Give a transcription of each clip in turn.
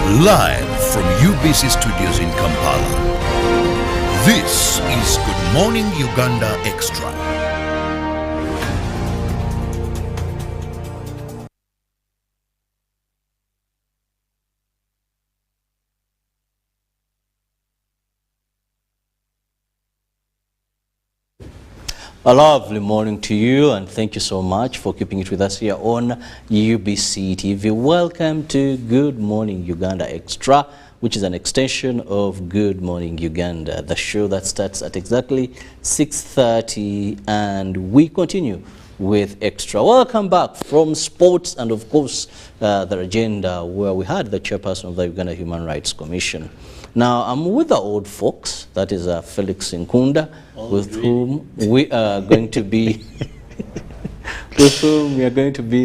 Live from UBC Studios in Kampala. This is Good Morning Uganda Extra. A lovely morning to you, and thank you so much for keeping it with us here on UBC TV. Welcome to Good Morning Uganda Extra, which is an extension of Good Morning Uganda, the show that starts at exactly 6:30, and we continue with Extra. Welcome back from sports and, of course, the agenda, where we had the chairperson of the Uganda Human Rights Commission. Now, I'm with the old folks, that is Felix Nkunda, with whom we are going to be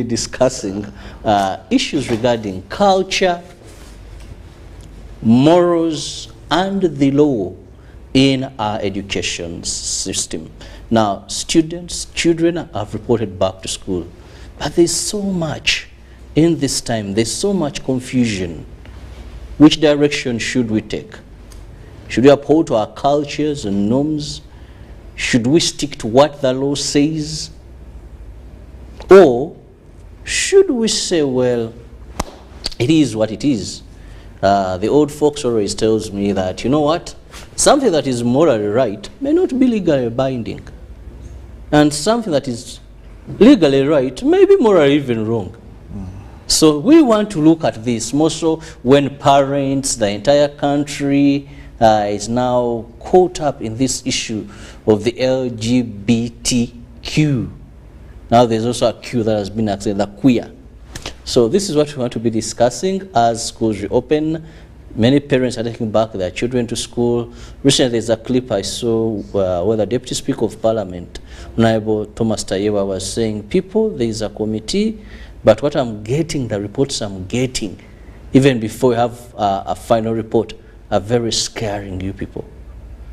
discussing issues regarding culture, morals, and the law in our education system. Now, children have reported back to school, but there's so much in this time, there's so much confusion. Which direction should we take? Should we uphold to our cultures and norms? Should we stick to what the law says? Or should we say, well, it is what it is? The old folks always tells me that, you know what? Something that is morally right may not be legally binding. And something that is legally right may be morally even wrong. So we want to look at this more so when parents, the entire country is now caught up in this issue of the LGBTQ. Now there's also a Q that has been accepted, the queer. So this is what we want to be discussing as schools reopen. Many parents are taking back their children to school. Recently there's a clip I saw where the Deputy Speaker of Parliament, Honorable Thomas Tayewa, was saying, there's a committee, but what I'm getting, the reports I'm getting, even before we have a final report, are very scaring you people.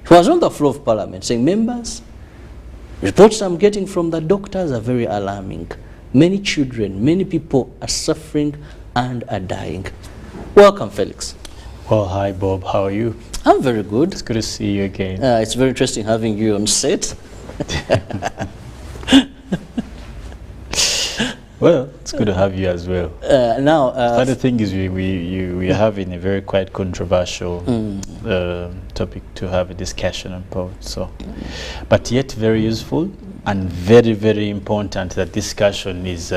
He was on the floor of Parliament saying, members, reports I'm getting from the doctors are very alarming. Many children, many people are suffering and are dying. Welcome, Felix. Well, hi, Bob. How are you? I'm very good. It's good to see you again. It's very interesting having you on set. Well, it's good to have you as well. The thing is, we are having a very quite controversial topic to have a discussion about. So, but yet very useful and very, very important that discussion is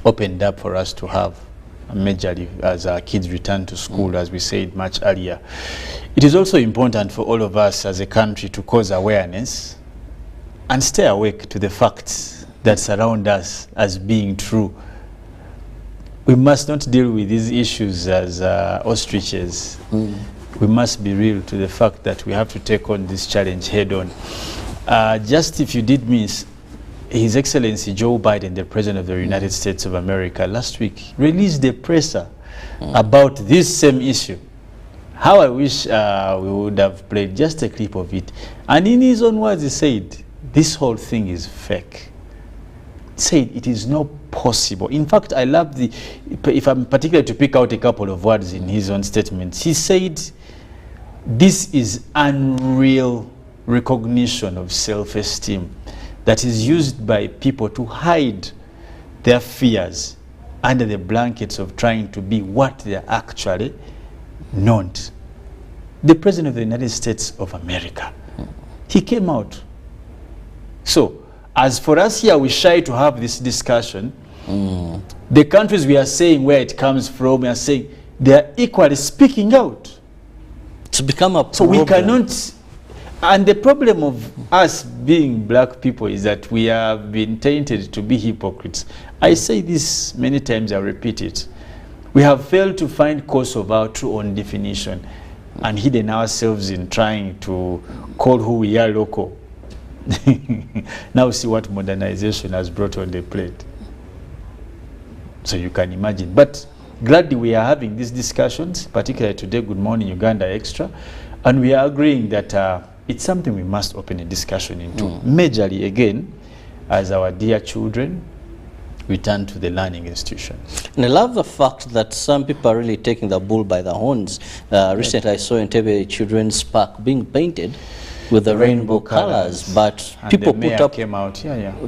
opened up for us to have, majorly as our kids return to school, as we said much earlier. It is also important for all of us as a country to cause awareness and stay awake to the facts that surround us as being true. We must not deal with these issues as ostriches. We must be real to the fact that we have to take on this challenge head on. Just if you did miss, His Excellency Joe Biden, the President of the United States of America, last week released a presser about this same issue. How I wish we would have played just a clip of it. And in his own words, he said, this whole thing is fake. Said it is not possible. In fact, I love if I'm particularly to pick out a couple of words in his own statements, he said, this is unreal recognition of self-esteem that is used by people to hide their fears under the blankets of trying to be what they are actually not. The President of the United States of America, he came out. So, as for us here, we shy to have this discussion. The countries we are saying where it comes from, we are saying they are equally speaking out. To become a problem. So we cannot, and the problem of us being black people is that we have been tainted to be hypocrites. I say this many times, I repeat it. We have failed to find cause of our true own definition and hidden ourselves in trying to call who we are local. Now see what modernization has brought on the plate. So you can imagine. But gladly we are having these discussions, particularly today, Good Morning Uganda Extra, and we are agreeing that it's something we must open a discussion into. Majorly, again, as our dear children, return to the learning institutions. And I love the fact that some people are really taking the bull by the horns. Recently I saw in Entebbe Children's Park being painted with the rainbow colors, but and people the put up came out.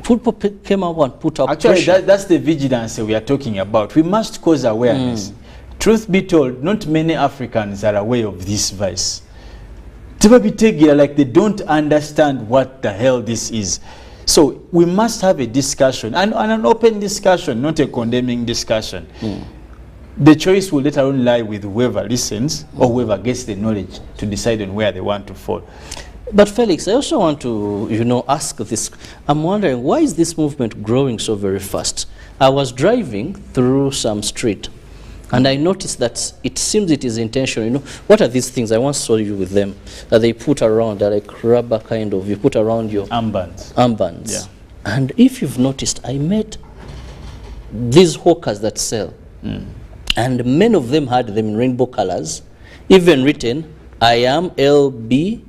people came out and put up Actually, pressure. that's the vigilance we are talking about. We must cause awareness. Truth be told, not many Africans are aware of this vice. Like they don't understand what the hell this is. So we must have a discussion, and an open discussion, not a condemning discussion. The choice will later on lie with whoever listens or whoever gets the knowledge to decide on where they want to fall. But Felix, I also want to, ask this. I'm wondering, why is this movement growing so very fast? I was driving through some street, and I noticed that it seems it is intentional. What are these things? I once saw you with them that they put around, they're like rubber kind of, you put around your Armbands. Armbands. Yeah. And if you've noticed, I met these hawkers that sell, and many of them had them in rainbow colors, even written, I am LGBT.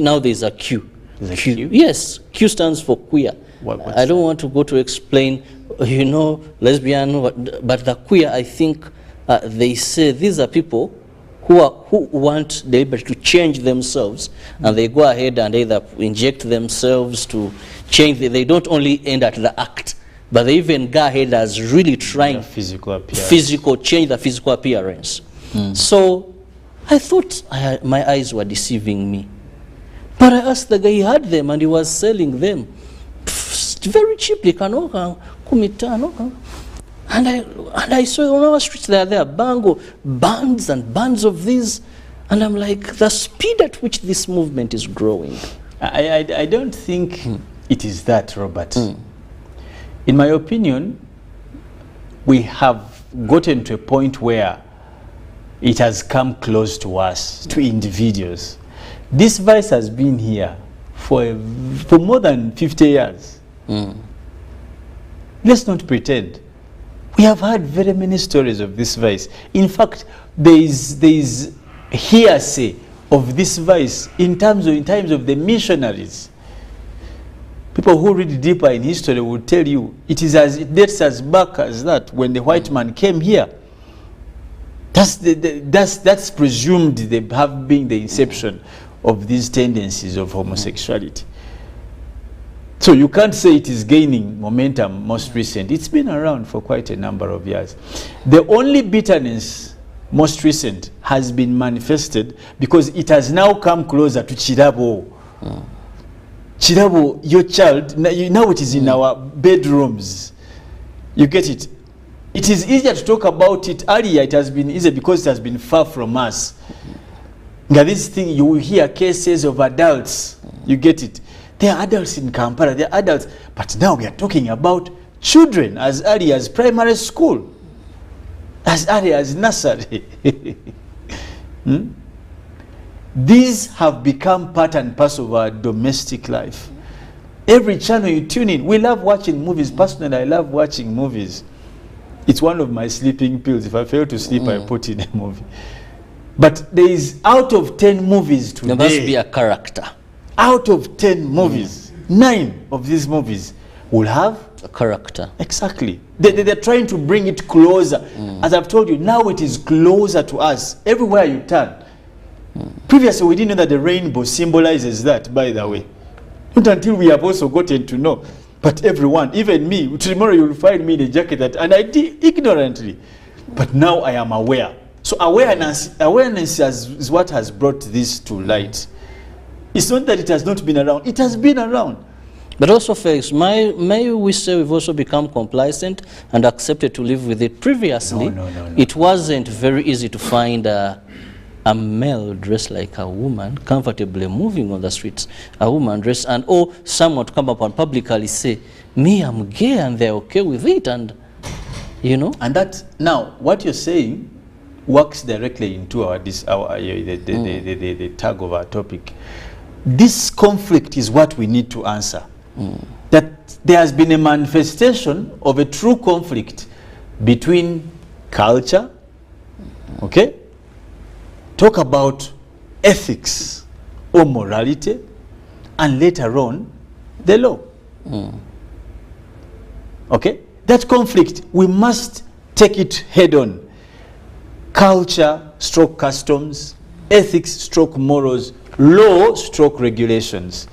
Now there's a Q. There's a Q? Yes, Q stands for queer. What's I don't want to go to explain, lesbian, but the queer, I think they say these are people who want deliberately to change themselves, and they go ahead and either inject themselves to change. They don't only end at the act, but they even go ahead as really trying change the physical appearance. So I thought my eyes were deceiving me. But I asked the guy, he had them and he was selling them very cheaply. And I saw on our streets there are bands and bands of these. And I'm like, the speed at which this movement is growing. I don't think it is that, Robert. In my opinion, we have gotten to a point where it has come close to us, to individuals. This vice has been here for more than 50 years. Let's not pretend. We have had very many stories of this vice. In fact, there is hearsay of this vice in terms of the missionaries. People who read deeper in history will tell you it dates as back as that, when the white man came here. That's presumed they have been the inception of these tendencies of homosexuality. So you can't say it is gaining momentum most recent. It's been around for quite a number of years. The only bitterness most recent has been manifested because it has now come closer to Chirabo. Chirabo, your child, now it is in our bedrooms. You get it? It is easier to talk about it. Earlier it has been easier because it has been far from us. Now this thing, you will hear cases of adults. You get it? There are adults in Kampala, there are adults. But now we are talking about children as early as primary school, as early as nursery. These have become part and parcel of our domestic life. Every channel you tune in, we love watching movies. Personally, I love watching movies. It's one of my sleeping pills. If I fail to sleep, I put in a movie. But there is, out of 10 movies today, there must be a character. Out of 10 movies, 9 of these movies will have a character. Exactly. They're trying to bring it closer. As I've told you, now it is closer to us. Everywhere you turn. Previously, we didn't know that the rainbow symbolizes that, by the way. Not until we have also gotten to know. But everyone, even me, tomorrow you'll find me in a jacket that, and I did ignorantly. But now I am aware. So awareness is what has brought this to light. It's not that it has not been around. It has been around. But also, Felix, may we say we've also become complacent and accepted to live with it. Previously, it wasn't very easy to find a male dressed like a woman, comfortably moving on the streets, a woman dressed, and someone to come up and publicly say, me, I'm gay, and they're okay with it, and And that, now, what you're saying works directly into the tag of our topic. This conflict is what we need to answer. That there has been a manifestation of a true conflict between culture, okay? Talk about ethics or morality, and later on, the law. Okay? That conflict, we must take it head on. Culture, stroke customs, ethics, stroke morals, law, stroke regulations.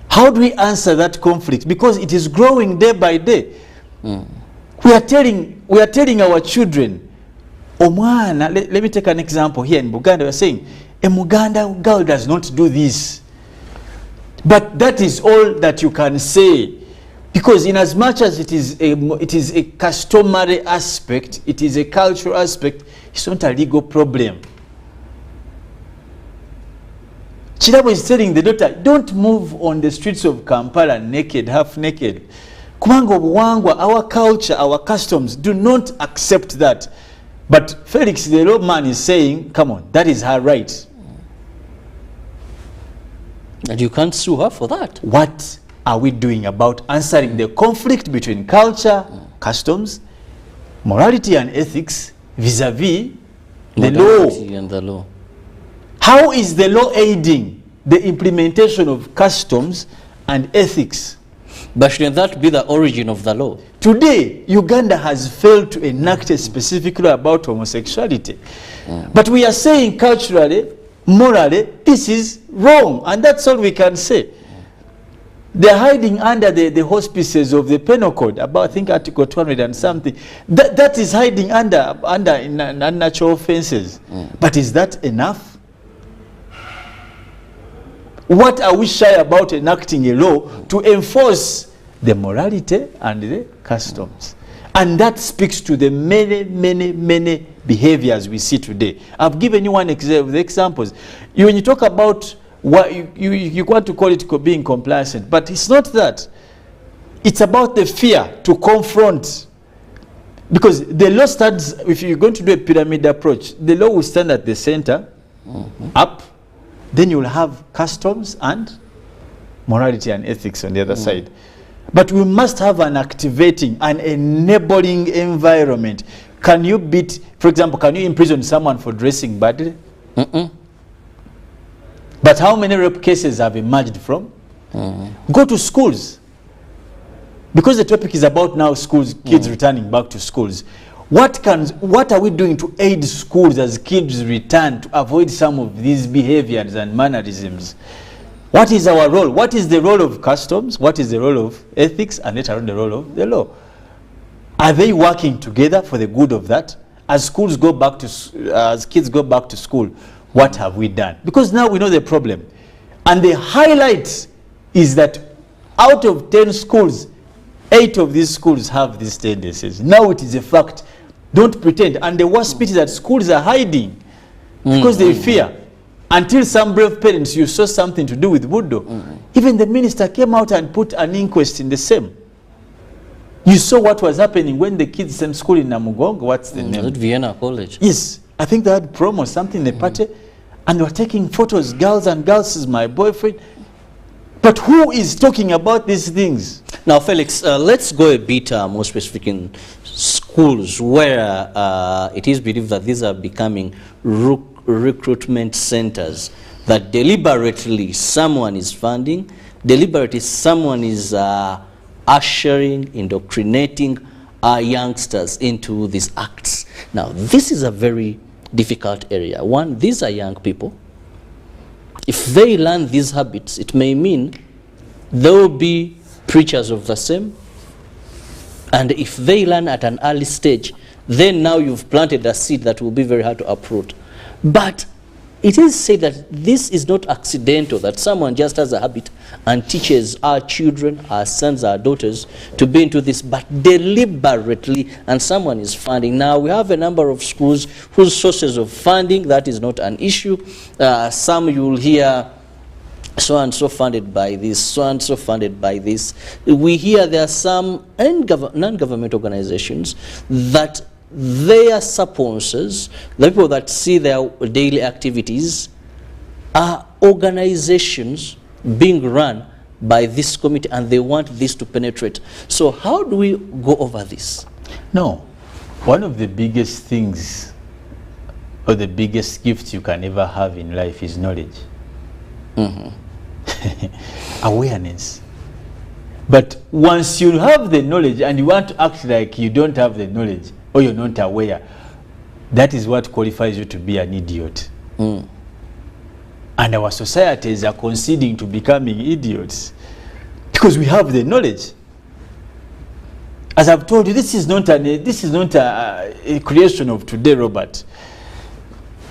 How do we answer that conflict? Because it is growing day by day. We are telling our children, Omwana, let me take an example here in Uganda. We are saying, a Muganda girl does not do this. But that is all that you can say. Because in as much as it is a customary aspect, it is a cultural aspect, it's not a legal problem. Chirabo is telling the daughter, don't move on the streets of Kampala naked, half naked. Kubanga obuwangwa, our culture, our customs do not accept that. But Felix, the law man, is saying, come on, that is her right. And you can't sue her for that. What are we doing about answering the conflict between culture, customs, morality and ethics vis-a-vis the law? And the law. How is the law aiding the implementation of customs and ethics? But shouldn't that be the origin of the law? Today, Uganda has failed to enact a specific law about homosexuality. But we are saying culturally, morally, this is wrong. And that's all we can say. They're hiding under the auspices of the penal code, about I think Article 200 and something. That is hiding under unnatural offenses. But is that enough? What are we shy about enacting a law to enforce the morality and the customs? And that speaks to the many behaviors we see today. I've given you one examples. When you talk about what you want to call it being complacent, but it's not that. It's about the fear to confront. Because the law stands, if you're going to do a pyramid approach, the law will stand at the center, up. Then you'll have customs and morality and ethics on the other side. But we must have an activating, an enabling environment. Can you beat, for example, can you imprison someone for dressing badly? But how many rape cases have emerged from? Go to schools. Because the topic is about now schools, kids returning back to schools. What are we doing to aid schools as kids return to avoid some of these behaviors and mannerisms? What is our role? What is the role of customs? What is the role of ethics? And later on the role of the law? Are they working together for the good of that? As schools go back to, as kids go back to school, what have we done? Because now we know the problem. And the highlight is that out of 10 schools, 8 of these schools have these tendencies. Now it is a fact. Don't pretend. And the worst bit is that schools are hiding because they fear. Until some brave parents, you saw something to do with voodoo. Even the minister came out and put an inquest in the same. You saw what was happening when the kids same school in Namugongo. What's the name? Vienna College. Yes. I think they had promo, something in the party. And they were taking photos, girls is my boyfriend. But who is talking about these things? Now, Felix, let's go a bit more specific in schools where it is believed that these are becoming recruitment centers that deliberately someone is funding, deliberately someone is ushering, indoctrinating our youngsters into these acts. Now, this is a very difficult area. One, these are young people. If they learn these habits, it may mean they will be preachers of the same. And if they learn at an early stage, then now you've planted a seed that will be very hard to uproot. But it is said that this is not accidental, that someone just has a habit and teaches our children, our sons, our daughters to be into this, but deliberately, and someone is funding. Now, we have a number of schools whose sources of funding, that is not an issue. Some you will hear, so and so funded by this, so and so funded by this. We hear there are some non-government organizations that their sponsors, the people that see their daily activities, are organizations being run by this committee, and they want this to penetrate. So how do we go over this? No. One of the biggest things, or the biggest gift you can ever have in life is knowledge. Awareness. But once you have the knowledge and you want to act like you don't have the knowledge or you're not aware, that is what qualifies you to be an idiot. And our societies are conceding to becoming idiots because we have the knowledge. As I've told you, this is not a creation of today, Robert.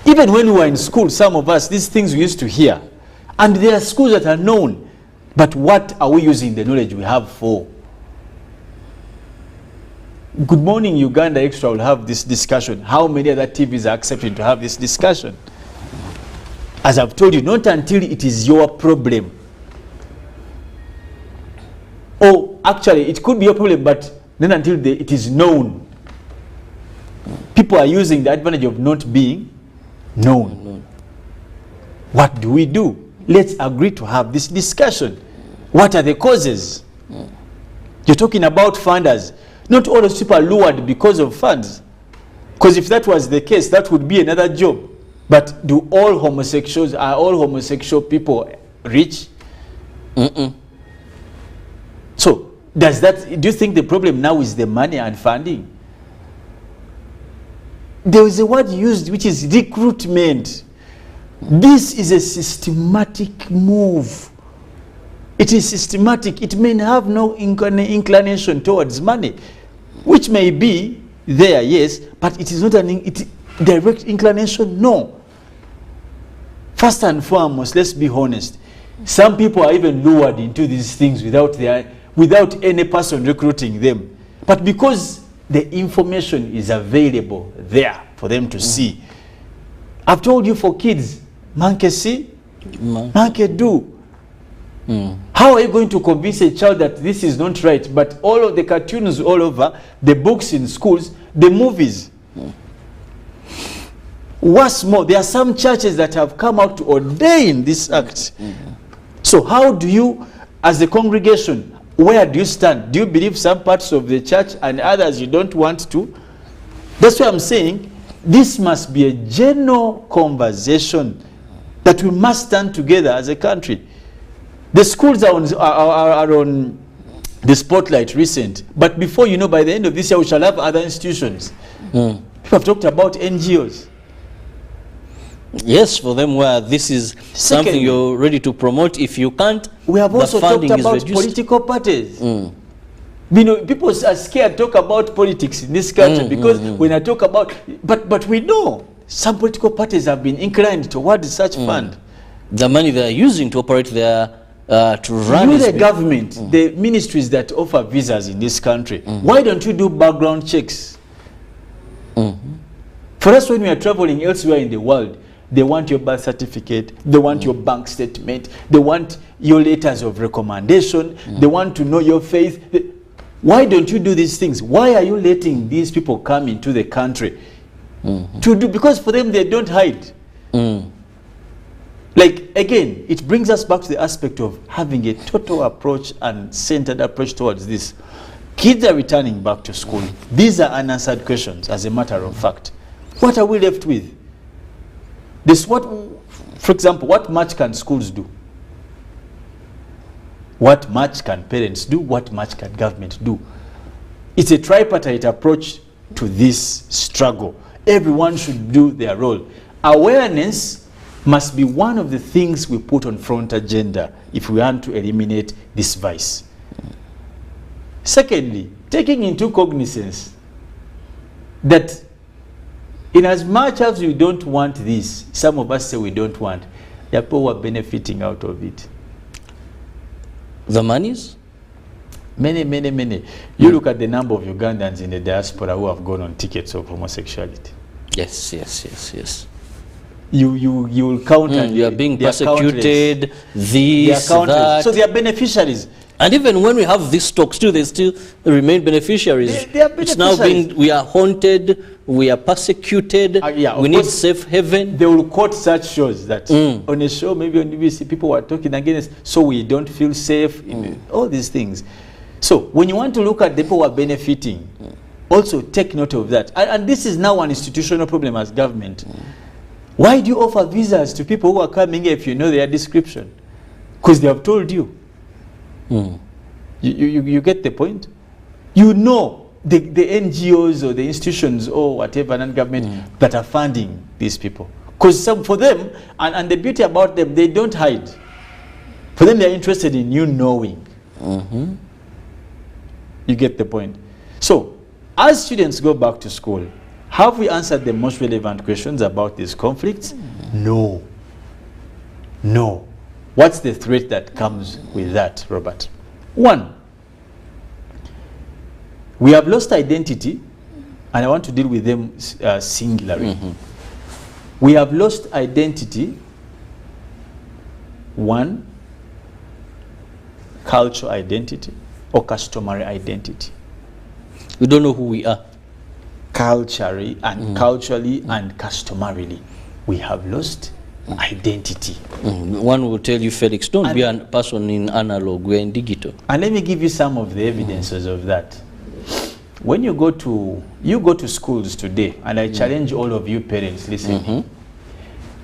Even when we were in school, some of us, these things we used to hear. And there are schools that are known. But what are we using the knowledge we have for? Good Morning Uganda Extra will have this discussion. How many other TVs are accepting to have this discussion? As I've told you, not until it is your problem. Or actually, it could be your problem, but then until it is known. People are using the advantage of not being known. What do we do? Let's agree to have this discussion. What are the causes? You're talking about funders. Not all those people are lured because of funds. Because if that was the case, that would be another job. But are all homosexual people rich? So, do you think the problem now is the money and funding? There is a word used which is recruitment. This is a systematic move. It is systematic. It may have no inclination towards money, which may be there, yes, but it is not an direct inclination, no. First and foremost, let's be honest. Some people are even lured into these things without any person recruiting them. But because the information is available there for them to see. I've told you for kids, monkey see, monkey do. How are you going to convince a child that this is not right? But all of the cartoons all over, the books in schools, the movies. What's more, there are some churches that have come out to ordain this act. So how do you, as a congregation, where do you stand? Do you believe some parts of the church and others you don't want to? That's why I'm saying this must be a general conversation that we must stand together as a country. The schools are on the spotlight recent, but before you know, by the end of this year, we shall have other institutions. People have talked about NGOs. Yes, for them where this is something you're ready to promote. If you can't, we have also talked about political parties. You know, people are scared to talk about politics in this country because when I talk about, but we know some political parties have been inclined towards such fund. The money they are using to operate their to run the government, the ministries that offer visas in this country, why don't you do background checks? For us, when we are traveling elsewhere in the world, they want your birth certificate, they want your bank statement, they want your letters of recommendation, they want to know your faith. Why don't you do these things? Why are you letting these people come into the country to do? Because for them, they don't hide. Like, again, it brings us back to the aspect of having a total approach and centered approach towards this. Kids are returning back to school. These are unanswered questions, as a matter of fact. What are we left with? For example, what much can schools do? What much can parents do? What much can government do? It's a tripartite approach to this struggle. Everyone should do their role. Awareness must be one of the things we put on front agenda if we want to eliminate this vice. Secondly, taking into cognizance that in as much as we don't want this, some of us say we don't want, there are people who are benefiting out of it. The monies? Many. You look at the number of Ugandans in the diaspora who have gone on tickets of homosexuality. Yes. You will count and you are being persecuted, this, that. So they are beneficiaries. And even when we have these talks too, they still remain beneficiaries. They are beneficiaries. It's now we are haunted, we are persecuted, we need safe haven. They will quote such shows that on a show, maybe on BBC, people were talking against, so we don't feel safe, all these things. So when you want to look at the people who are benefiting, also take note of that. And this is now an institutional problem as government. Why do you offer visas to people who are coming here if you know their description? Because they have told you. You You get the point? You know the NGOs or the institutions or whatever, non-government, that are funding these people. Because for them, and the beauty about them, they don't hide. For them, they're interested in you knowing. You get the point? So, as students go back to school, have we answered the most relevant questions about these conflicts? No. No. What's the threat that comes with that, Robert? One, we have lost identity, and I want to deal with them singularly. We have lost identity. One, cultural identity or customary identity. We don't know who we are. Culturally and culturally and customarily, we have lost identity. One will tell you, Felix, don't be a person in analog, we're in digital. And let me give you some of the evidences of that. When you go to schools today, and I challenge all of you parents listening,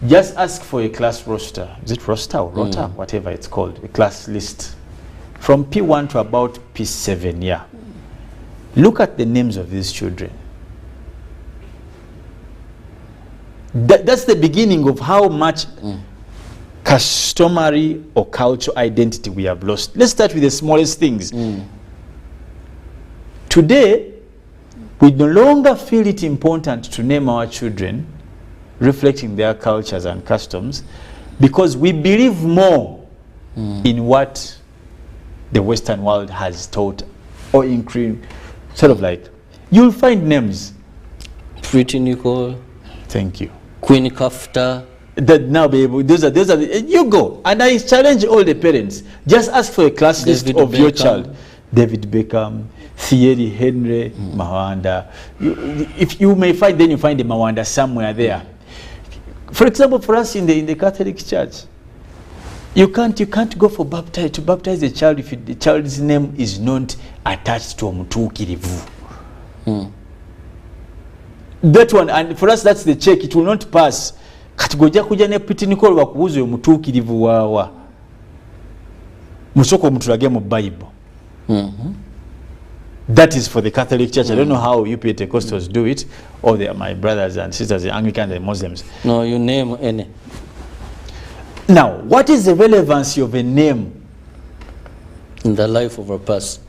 just ask for a class roster. Is it roster or rota? Whatever it's called, a class list. From P1 to about P7, yeah. Look at the names of these children. That's the beginning of how much customary or cultural identity we have lost. Let's start with the smallest things. Today, we no longer feel it important to name our children reflecting their cultures and customs, because we believe more in what the Western world has taught, or sort of like, you'll find names. Pretty Nicole. Thank you. Queen Kafta. That now, baby, those are you go. And I challenge all the parents, just ask for a class list of your child. David Beckham, Thierry Henry, Mawanda. If you may find, then you find the Mawanda somewhere there. For example, for us in the Catholic Church, you can't go for to baptize a child if the child's name is not attached to Omutukirivu. That one, and for us that's the check, it will not pass. Katigoja kuja ne Pretty Nicole bakubuze Omutukirivu wawa. Musoko mutulage mu Bible. That is for the Catholic Church. I don't know how you Pentecostals do it, or my brothers and sisters, the Anglican and Muslims. No, you name any. Now, what is the relevancy of a name in the life of a person?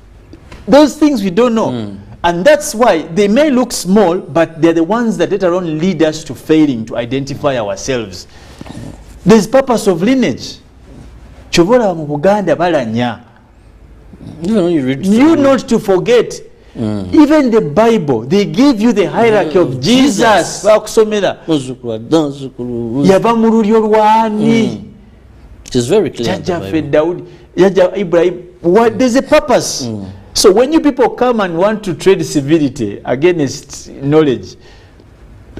Those things we don't know. And that's why they may look small, but they're the ones that later on lead us to failing to identify ourselves. There's purpose of lineage. Chovola mu Uganda balanya. You not to forget. Even the Bible, they give you the hierarchy of Jesus. It is very clear. There's a purpose. So when you people come and want to trade civility against knowledge,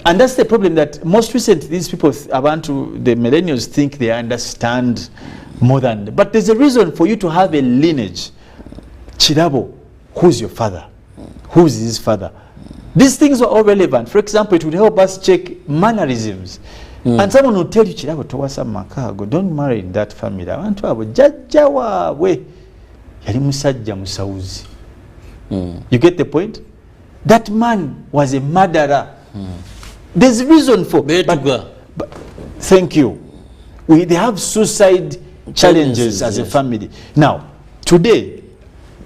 and that's the problem, that most recently these people the millennials think they understand more than, but there's a reason for you to have a lineage. Chirabo, who's your father? Who's his father? These things are all relevant. For example, it would help us check mannerisms. And someone will tell you, Chirabo, towasa makago, don't marry in that family. I want to have a jajawa we. You get the point? That man was a murderer. There's a reason for but thank you. They have suicide challenges as a family. Now, today,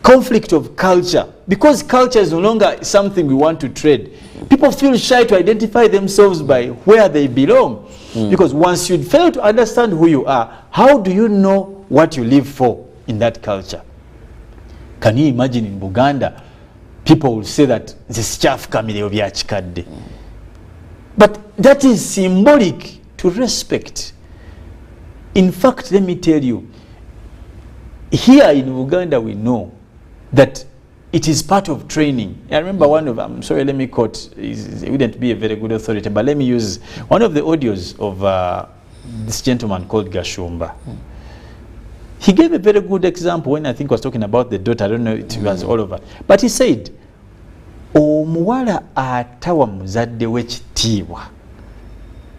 conflict of culture, because culture is no longer something we want to trade. People feel shy to identify themselves by where they belong. Because once you fail to understand who you are, how do you know what you live for in that culture? Can you imagine in Uganda, people will say that this chaff kamile obyachikadde. But that is symbolic to respect. In fact, let me tell you, here in Uganda we know that it is part of training. I remember I'm sorry, let me quote, it wouldn't be a very good authority, but let me use one of the audios of this gentleman called Gashumba. He gave a very good example when I think was talking about the daughter. I don't know, it was all over. But he said, omuwala atawa muzadde w'ekitiibwa.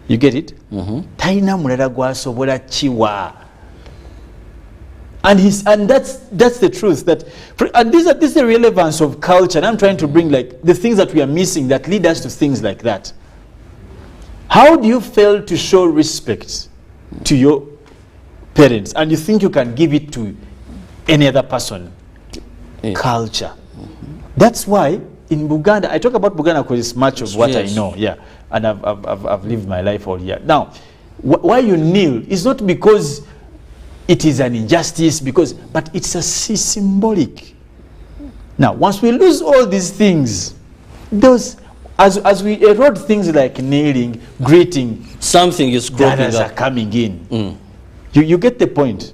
You get it? Talina mulala gwasobola kiwa. And that's the truth. And this is the relevance of culture. And I'm trying to bring like the things that we are missing that lead us to things like that. How do you fail to show respect to your parents and you think you can give it to any other person? Yeah. Culture. That's why in Uganda, I talk about Uganda because it's much of what I know. Yeah, and I've lived my life all here. Now, why you kneel is not because it is an injustice, but it's a symbolic. Now, once we lose all these things, as we erode things like kneeling, greeting, something is others are coming in. You get the point.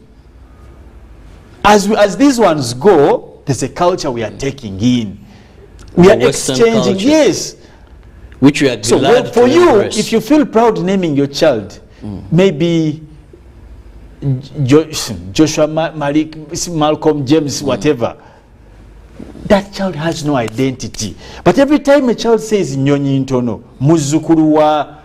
As these ones go, there's a culture we are taking in. We are exchanging, yes. Which we are glad so for you, if you feel proud naming your child, maybe Joshua, Malik, Malcolm, James, whatever, that child has no identity. But every time a child says Nyonyi Ntono, Muzukuru wa,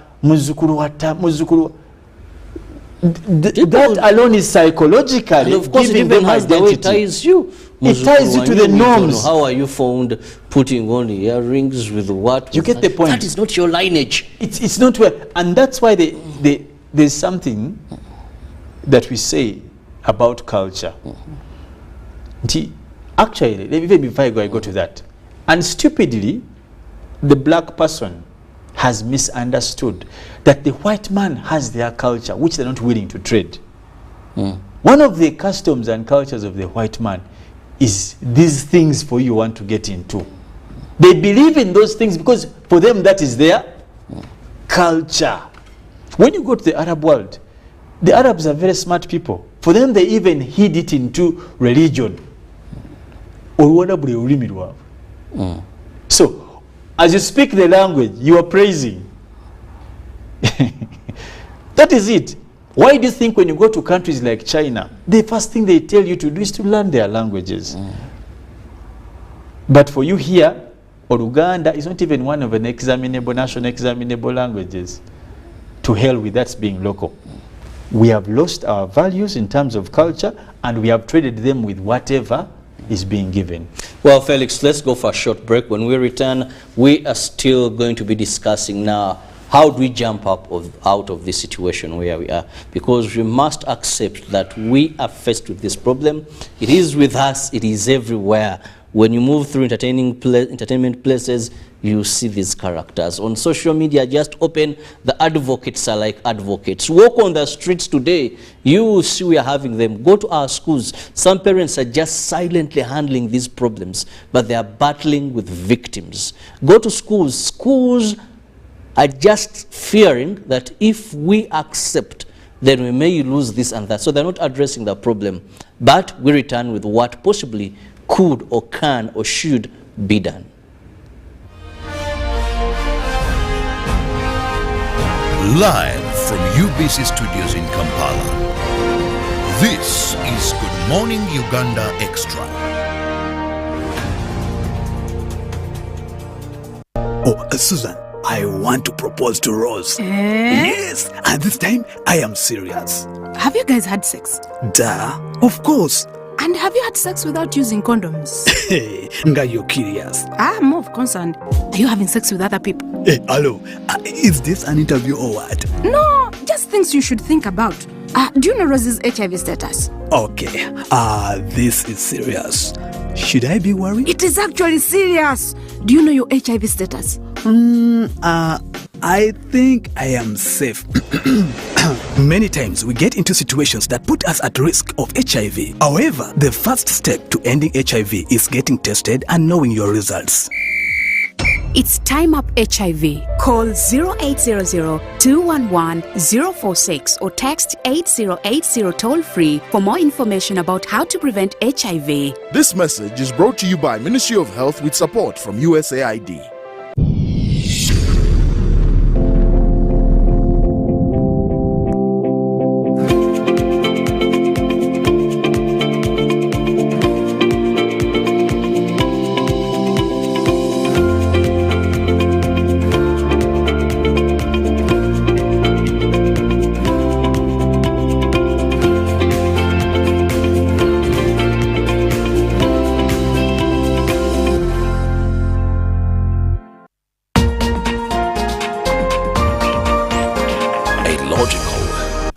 that alone is psychologically and of course giving them identity. The way it ties you. It ties you to the norms. How are you found putting on earrings with what? You get the point. That is not your lineage. It's not where, and that's why there's something that we say about culture. Actually, even before I go to that, and stupidly, the black person has misunderstood that the white man has their culture, which they're not willing to trade. One of the customs and cultures of the white man is these things for you want to get into. They believe in those things because for them that is their culture. When you go to the Arab world, the Arabs are very smart people. For them, they even hid it into religion. So, as you speak the language, you are praising. That is it. Why do you think when you go to countries like China, the first thing they tell you to do is to learn their languages? But for you here, or Uganda is not even one of an examinable, national examinable languages. To hell with that's being local. We have lost our values in terms of culture, and we have traded them with whatever is being given. Well, Felix, let's go for a short break. When we return, we are still going to be discussing now how do we jump out of this situation where we are, because we must accept that we are faced with this problem. It is with us, it is everywhere. When you move through entertainment places, you see these characters. On social media, just open, the advocates are like advocates. Walk on the streets today, you will see we are having them. Go to our schools. Some parents are just silently handling these problems, but they are battling with victims. Go to schools. Schools are just fearing that if we accept, then we may lose this and that. So they're not addressing the problem, but we return with what possibly could or can or should be done. Live from UBC Studios in Kampala, this is Good Morning Uganda Extra. Oh, Susan, I want to propose to Rose. Yes, and this time I am serious. Have you guys had sex? Duh, of course. And have you had sex without using condoms? Hey, Nga, you're curious. I'm more concerned. Are you having sex with other people? Hey, hello. Is this an interview or what? No, just things you should think about. Do you know Rose's HIV status? Okay, this is serious. Should I be worried? It is actually serious. Do you know your HIV status? I think I am safe. Many times we get into situations that put us at risk of HIV. However, the first step to ending HIV is getting tested and knowing your results. It's Time Up HIV. Call 0800-211-046 or text 8080 toll-free for more information about how to prevent HIV. This message is brought to you by Ministry of Health with support from USAID.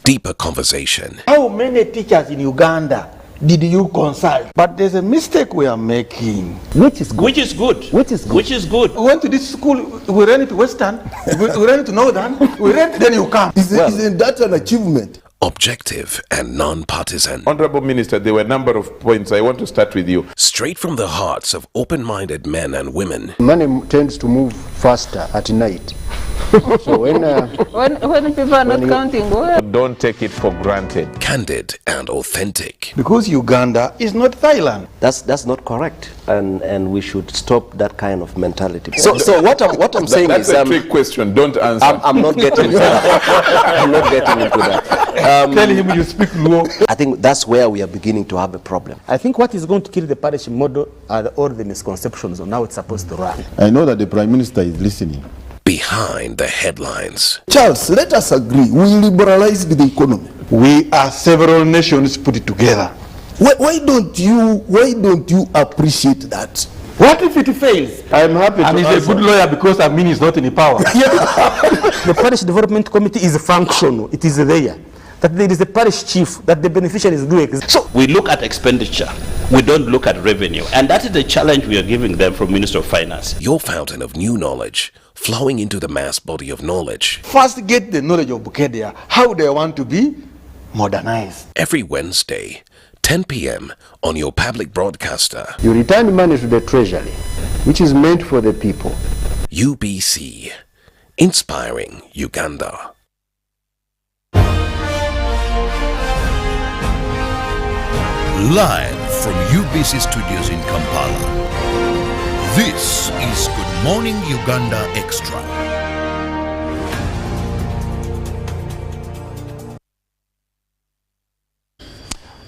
deeper conversation. How many teachers in Uganda did you consult? But there's a mistake we are making. Which is good. Which is good. Which is good. Which is good. We went to this school, we ran it to Western, we ran it to Northern, we ran, then you come. Isn't that an achievement? Objective and non-partisan. Honorable Minister, there were a number of points. I want to start with you. Straight from the hearts of open-minded men and women. Money tends to move faster at night. So when people are not counting, Don't take it for granted. Candid and authentic. Because Uganda is not Thailand. That's not correct, and we should stop that kind of mentality. So what I'm saying That's is a trick question. Don't answer. I'm not getting into that. I'm not getting into that. Tell him you speak Luo. I think that's where we are beginning to have a problem. I think what is going to kill the parish model are all the misconceptions on how it's supposed to run. I know that the Prime Minister is listening. Behind the headlines. Charles, let us agree. We liberalized the economy. We are several nations put it together. Why don't you appreciate that? What if it fails? I'm happy And to he's a good lawyer because Amin is not in power. The parish development committee is functional. It is there. That there is a parish chief, that the beneficiary is doing. So we look at expenditure. We don't look at revenue. And that is the challenge we are giving them from Minister of Finance. Your fountain of new knowledge, flowing into the mass body of knowledge. First get the knowledge of Bukedia, how they want to be modernized. Every Wednesday, 10 p.m. on your public broadcaster. You return money to the treasury, which is meant for the people. UBC, inspiring Uganda. Live from UBC Studios in Kampala. This is Good Morning Uganda Extra.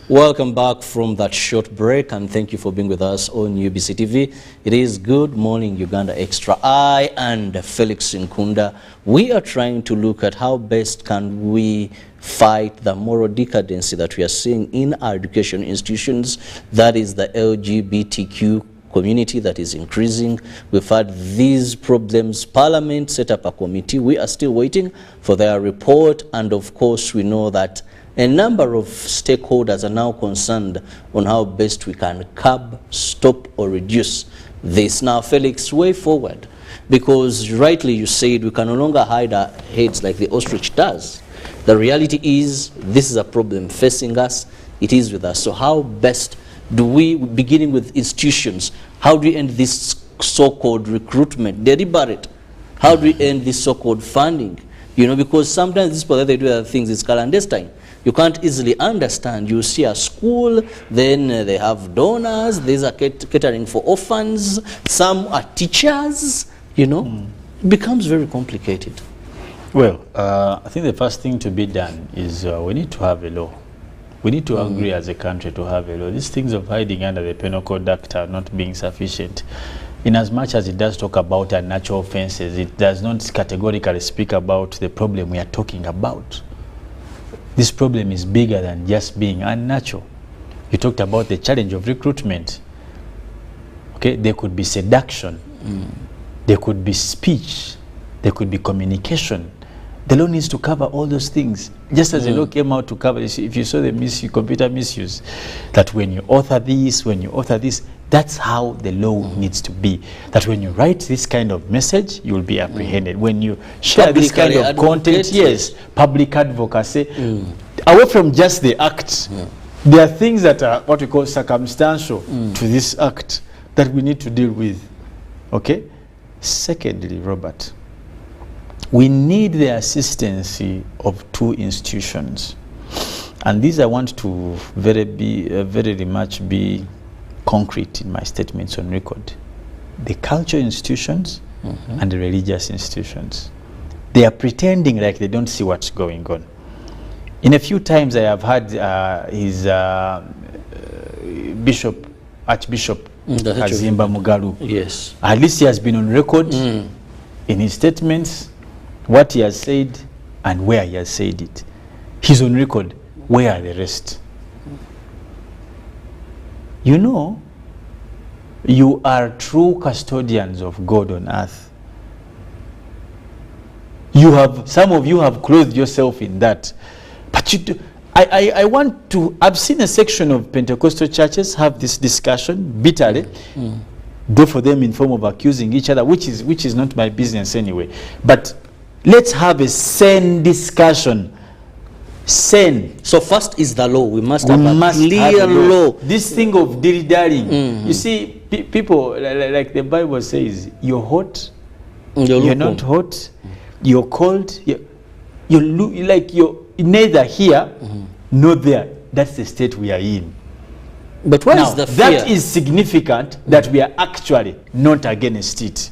Welcome back from that short break, and thank you for being with us on UBC TV. It is Good Morning Uganda Extra. I and Felix Nkunda, we are trying to look at how best can we fight the moral decadency that we are seeing in our education institutions. That is the LGBTQ community that is increasing. We've had these problems. Parliament set up a committee. We are still waiting for their report, and of course we know that a number of stakeholders are now concerned on how best we can curb, stop, or reduce this. Now, Felix, way forward, because rightly you said we can no longer hide our heads like the ostrich does. The reality is this is a problem facing us. It is with us. So how best do we, beginning with institutions, how do we end this so-called recruitment, deliberate? How do we end this so-called funding? You know, because sometimes these people, they do other things, it's clandestine. You can't easily understand. You see a school, then they have donors, these are catering for orphans, some are teachers, you know. It becomes very complicated. Well, I think the first thing to be done is we need to have a law. We need to agree as a country to have a law. These things of hiding under the Penal Code Act are not being sufficient. In as much as it does talk about unnatural offences, it does not categorically speak about the problem we are talking about. This problem is bigger than just being unnatural. You talked about the challenge of recruitment. Okay, there could be seduction, there could be speech, there could be communication. The law needs to cover all those things. Just as the law came out to cover, if you saw the computer misuse, that when you author this, that's how the law needs to be. That when you write this kind of message, you will be apprehended. When you share this kind of content, yes, public advocacy, away from just the act, there are things that are what we call circumstantial to this act that we need to deal with. Okay? Secondly, Robert, we need the assistance of two institutions. And these I want to very much be concrete in my statements on record. The cultural institutions and the religious institutions. They are pretending like they don't see what's going on. In a few times I have had his Archbishop Kazimba Mugalu. Yes. At least he has been on record in his statements, what he has said and where he has said it. He's on record. Where are the rest? You know, you are true custodians of God on earth. Some of you have clothed yourself in that. But But I want to, I've seen a section of Pentecostal churches have this discussion bitterly, go for them in form of accusing each other, which is not my business anyway. But let's have a sane discussion. Sane. So first is the law. We must have a clear law. This thing of dilly-dallying. You see, people, like the Bible says, you're hot, you're not hot, you're cold, you're neither here nor there. That's the state we are in. But what is the fear? That is significant that we are actually not against it.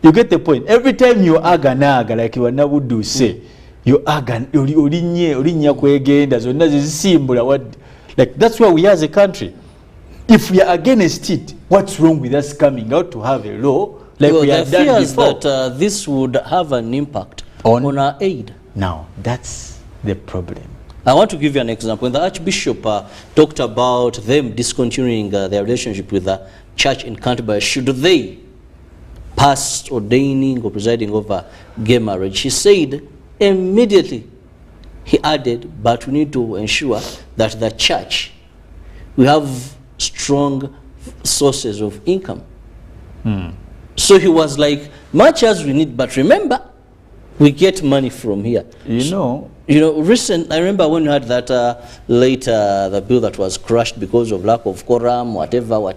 You get the point? Every time you aga like you would do say, you aga like that's where we are as a country. If we are against it, what's wrong with us coming out to have a law like we have done before? That this would have an impact on our aid. Now, that's the problem. I want to give you an example. When the Archbishop talked about them discontinuing their relationship with the church in Canterbury, should they pass ordaining or presiding over gay marriage, he said immediately, he added, but we need to ensure that the church, we have strong sources of income. So he was like, much as we need, but remember, we get money from here. I remember when you had that later, the bill that was crushed because of lack of quorum, whatever. We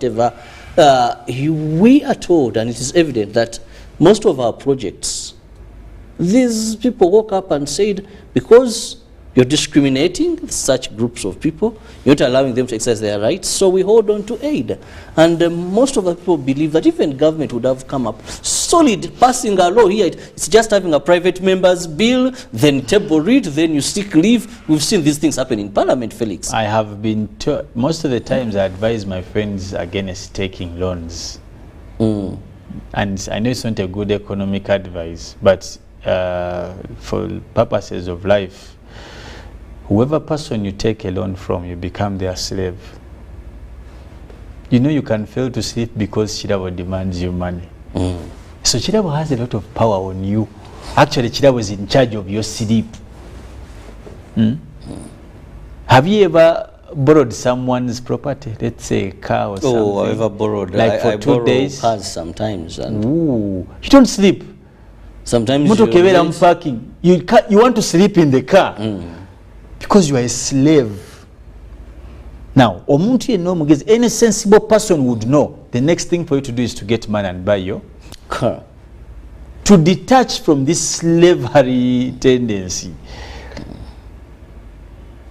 are told, and it is evident, that most of our projects, these people woke up and said, because you're discriminating such groups of people, you're not allowing them to exercise their rights, so we hold on to aid. And most of the people believe that even government would have come up solid, passing a law here. It's just having a private member's bill, then table read, then you seek leave. We've seen these things happen in Parliament, Felix. I have been taught, most of the times I advise my friends against taking loans. And I know it's not a good economic advice, but for purposes of life, whoever person you take a loan from, you become their slave. You know you can fail to sleep because Chirabo demands you money. So Chirabo has a lot of power on you. Actually, Chirabo is in charge of your sleep. Have you ever borrowed someone's property? Let's say a car or something. Oh, I've ever borrowed. Like for 2 days? Cars sometimes. And you don't sleep. Sometimes parking. You want to sleep in the car. Because you are a slave. Now, any sensible person would know the next thing for you to do is to get money and buy your car. To detach from this slavery tendency.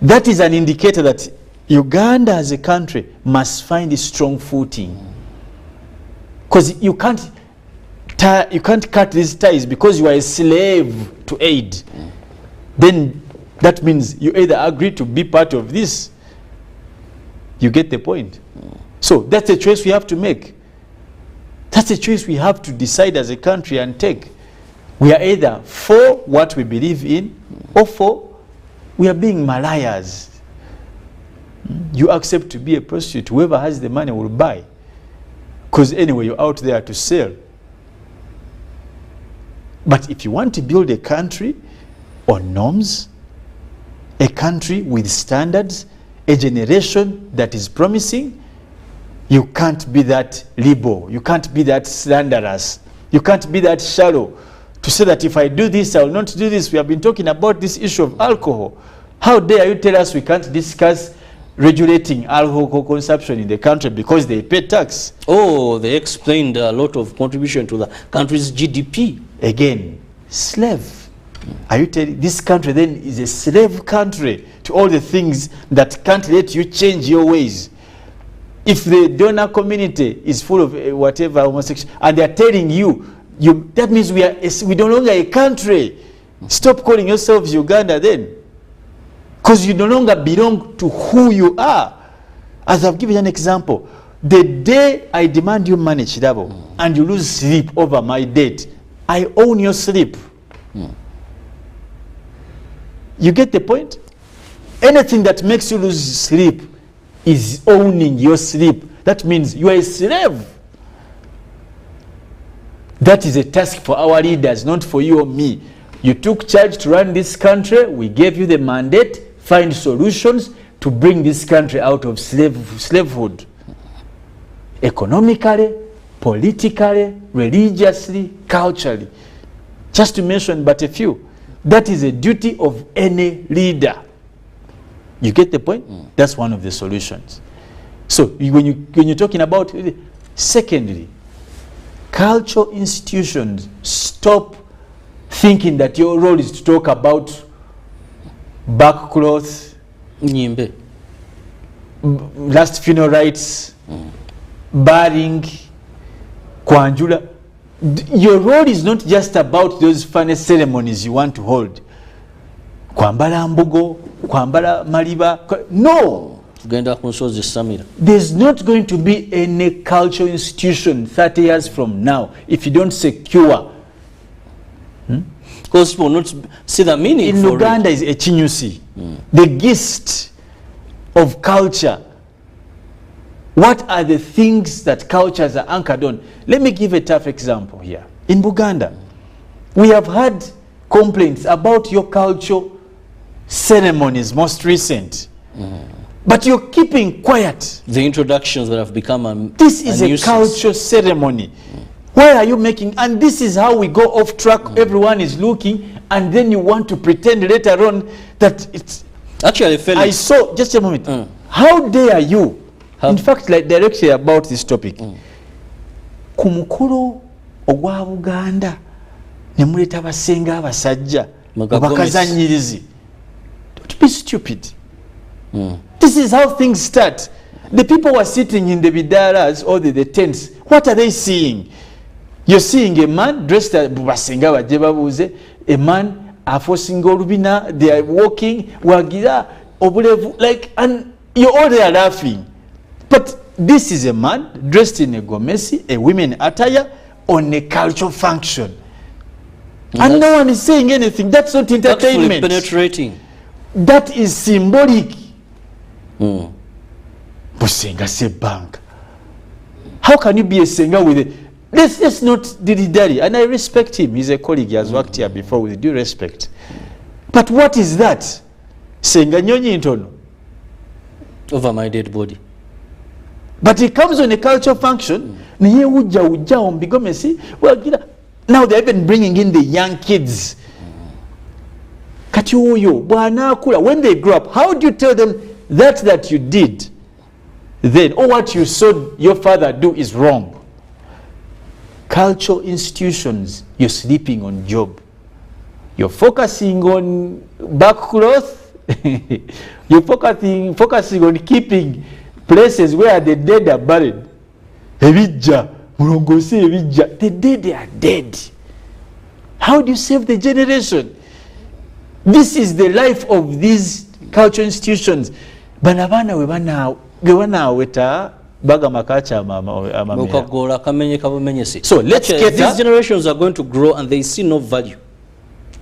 That is an indicator that Uganda as a country must find a strong footing. Because you can't cut these ties because you are a slave to aid. Then that means you either agree to be part of this. You get the point? So that's a choice we have to make. That's a choice we have to decide as a country and take. We are either for what we believe in or for we are being malliars. You accept to be a prostitute. Whoever has the money will buy. Because anyway, you're out there to sell. But if you want to build a country on norms, a country with standards, a generation that is promising, you can't be that liberal, you can't be that slanderous, you can't be that shallow to say that if I do this, I will not do this. We have been talking about this issue of alcohol. How dare you tell us we can't discuss regulating alcohol consumption in the country because they pay tax? Oh, they explained a lot of contribution to the country's GDP. Again, slave. Are you telling this country then is a slave country to all the things that can't let you change your ways? If the donor community is full of whatever homosexual, and they are telling you, that means we no longer a country. Stop calling yourselves Uganda then, because you no longer belong to who you are. As I've given you an example, the day I demand you money, Chirabo, and you lose sleep over my debt, I own your sleep. You get the point? Anything that makes you lose sleep is owning your sleep. That means you are a slave. That is a task for our leaders, not for you or me. You took charge to run this country. We gave you the mandate. Find solutions to bring this country out of slavehood. Economically, politically, religiously, culturally. Just to mention but a few. That is a duty of any leader. You get the point? That's one of the solutions. So when you're talking about, secondly, cultural institutions, stop thinking that your role is to talk about backcloth, Nyimbe, last funeral rites, burying, kwanjula. Your role is not just about those funny ceremonies you want to hold. Kwambala mbugo, kwambala maliba. No! There's not going to be any cultural institution 30 years from now if you don't secure. Because people not see the meaning. In Uganda is a chinyusi. The gist of culture. What are the things that cultures are anchored on? Let me give a tough example here. In Uganda, we have had complaints about your cultural ceremonies, most recent. But you're keeping quiet. The introductions that have become this is a cultural ceremony. Why are you making, and this is how we go off track, everyone is looking, and then you want to pretend later on that it's... Actually, Felix, I saw, just a moment, how dare you, in fact, like directly about this topic, kumukulu ogwa Buganda, nemuleta basenga abasajja, bakazanyirizi. Don't be stupid. This is how things start. The people who are sitting in the bidaras or the tents, what are they seeing? You're seeing a man dressed as basenga bajebabuze, a man forcing olubina, they are walking, wagira, obulevu, like, and you're all there laughing. But this is a man dressed in a gomesi, a women attire, on a cultural function. And no one is saying anything. That's not entertainment. Penetrating. That is symbolic. Busenga se bank. How can you be a singer with it? Let's not dilly-dally. And I respect him. He's a colleague. He has worked here before with due respect. But what is that? Senga nyonyi intono. Over my dead body. But it comes on a cultural function. Now they're even bringing in the young kids. When they grow up, how do you tell them that you did then, or what you saw your father do is wrong? Cultural institutions, you're sleeping on job. You're focusing on backcloth. You're focusing on keeping places where the dead are buried. The dead are dead. How do you save the generation? This is the life of these cultural institutions. Banabana weta baga makacha so let's get these generations are going to grow and they see no value.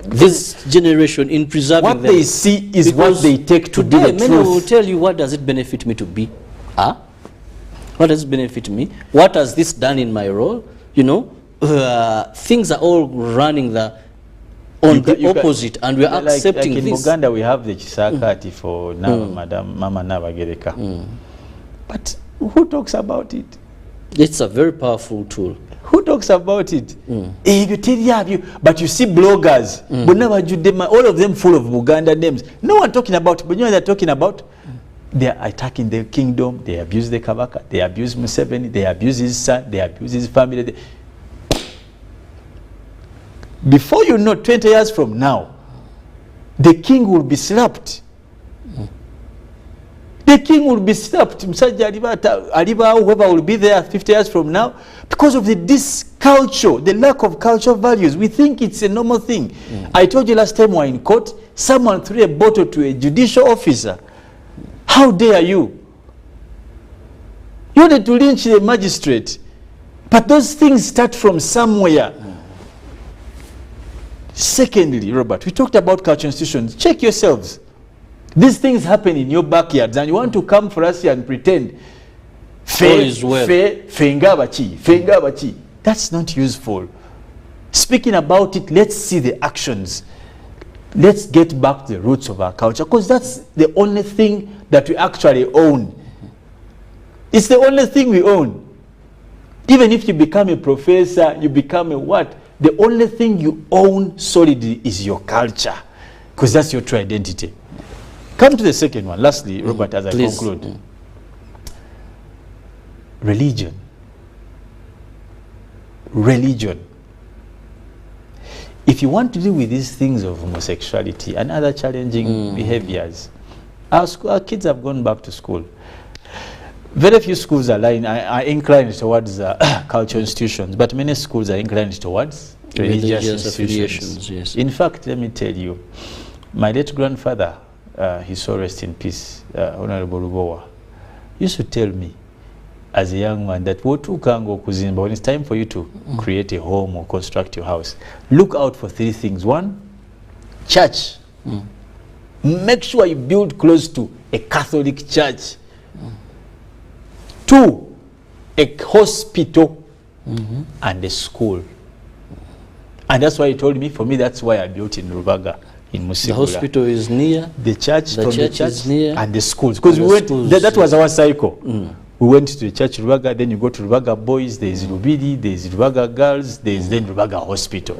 This generation in preserving what them, they see is what they take to do the many truth. Will tell you, what does it benefit me to be? What does it benefit me? What has this done in my role? You know, things are all running on the opposite, and we are accepting like in this. Uganda we have the Chisakati for Madam Mama Navagereka. But who talks about it? It's a very powerful tool. Who talks about it? But you see bloggers, all of them full of Buganda names. No one talking about, but you know they're talking about, they are attacking the kingdom, they abuse the Kabaka, they abuse Museveni, they abuse his son, they abuse his family. Before you know, 20 years from now, the king will be slapped. The king will be slapped. Whoever will be there 50 years from now, because of this culture, the lack of cultural values. We think it's a normal thing. I told you last time we were in court, someone threw a bottle to a judicial officer. How dare you? You wanted to lynch the magistrate. But those things start from somewhere. Secondly, Robert, we talked about cultural institutions. Check yourselves. These things happen in your backyards, and you want to come for us here and pretend. That's not useful. Speaking about it, let's see the actions. Let's get back to the roots of our culture, because that's the only thing that we actually own. It's the only thing we own. Even if you become a professor, you become a what? The only thing you own solidly is your culture, because that's your true identity. Come to the second one. Lastly, Robert, as I conclude. Religion. Religion. If you want to deal with these things of homosexuality and other challenging behaviors, our kids have gone back to school. Very few schools are inclined towards cultural institutions, but many schools are inclined towards religious institutions. Yes. In fact, let me tell you, my late grandfather, his soul rest in peace, Honorable Rubowa, used to tell me as a young man that when it's time for you to create a home or construct your house, look out for three things. One, church. Make sure you build close to a Catholic church. Two, a hospital and a school. And that's why he told me, for me, that's why I built in Rubaga, in Musigula. The hospital is near. The church, the church is near. And the schools. Because that was our cycle. We went to the church Rubaga, then you go to Rubaga boys, there is Rubidi, there is Rubaga girls, there is then Rubaga hospital.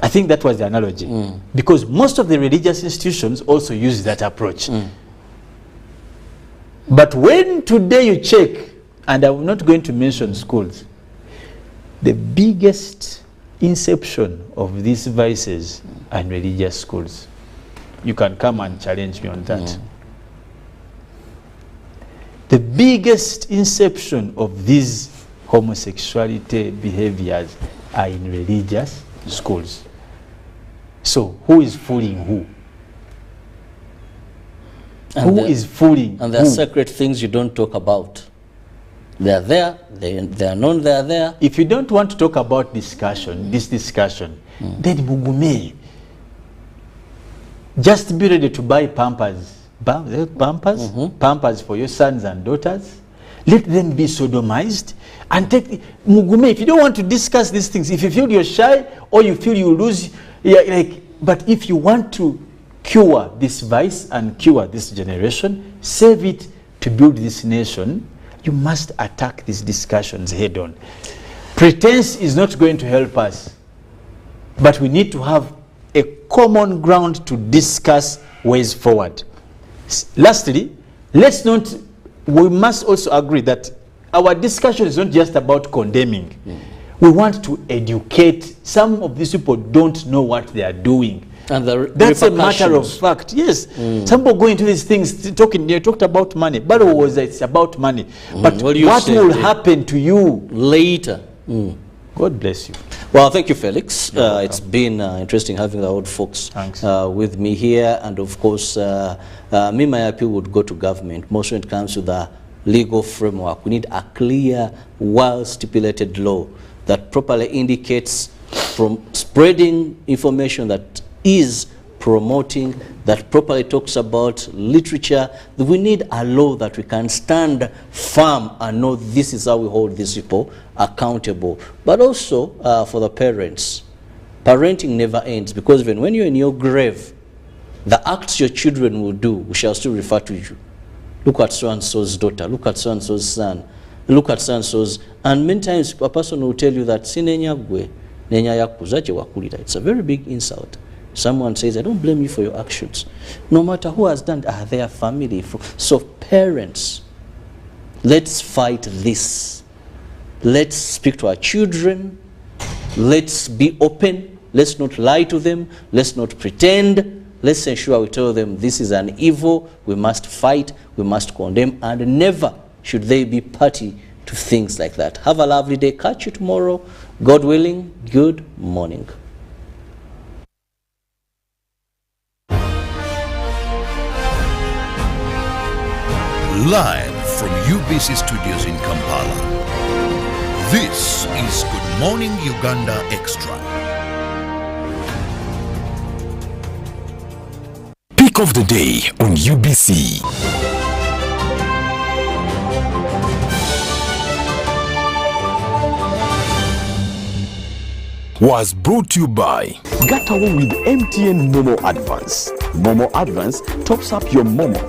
I think that was the analogy. Because most of the religious institutions also use that approach. But when today you check, and I'm not going to mention schools, the biggest inception of these vices are in religious schools. You can come and challenge me on that. The biggest inception of these homosexuality behaviors are in religious schools. So who is fooling who? Who is fooling who? And there are sacred things you don't talk about. They are there, they are known, they are there. If you don't want to talk about this discussion, then Mugume, just be ready to buy Pampers. Pampers for your sons and daughters. Let them be sodomized and take Mugume. If you don't want to discuss these things, if you feel you're shy or you feel you lose, but if you want to cure this vice and cure this generation, save it to build this nation, you must attack these discussions head on. Pretense is not going to help us, but we need to have a common ground to discuss ways forward. Lastly, we must also agree that our discussion is not just about condemning. We want to educate. Some of these people don't know what they are doing. And that's a matter of fact. Yes, some people go into these things they talked about money, but it's about money. But what will happen to you later? God bless you. Well, thank you, Felix. It's been interesting having the old folks with me here. And of course, my appeal would go to government. Most when it comes to the legal framework, we need a clear, well-stipulated law that properly indicates from spreading information that is promoting, that properly talks about literature. We need a law that we can stand firm and know this is how we hold these people accountable. But also for the parents, parenting never ends, because even when you're in your grave, the acts your children will do, we shall still refer to you. Look at so-and-so's daughter, look at so-and-so's son, look at so-and-so's, and many times a person will tell you that it's a very big insult. Someone says, I don't blame you for your actions. No matter who has done, their family. So parents, let's fight this. Let's speak to our children. Let's be open. Let's not lie to them. Let's not pretend. Let's ensure we tell them this is an evil. We must fight. We must condemn. And never should they be party to things like that. Have a lovely day. Catch you tomorrow. God willing, good morning. Live from UBC Studios in Kampala, this is Good Morning Uganda Extra. Pick of the day on UBC. was brought to you by Get away with MTN Momo Advance. Momo Advance tops up your Momo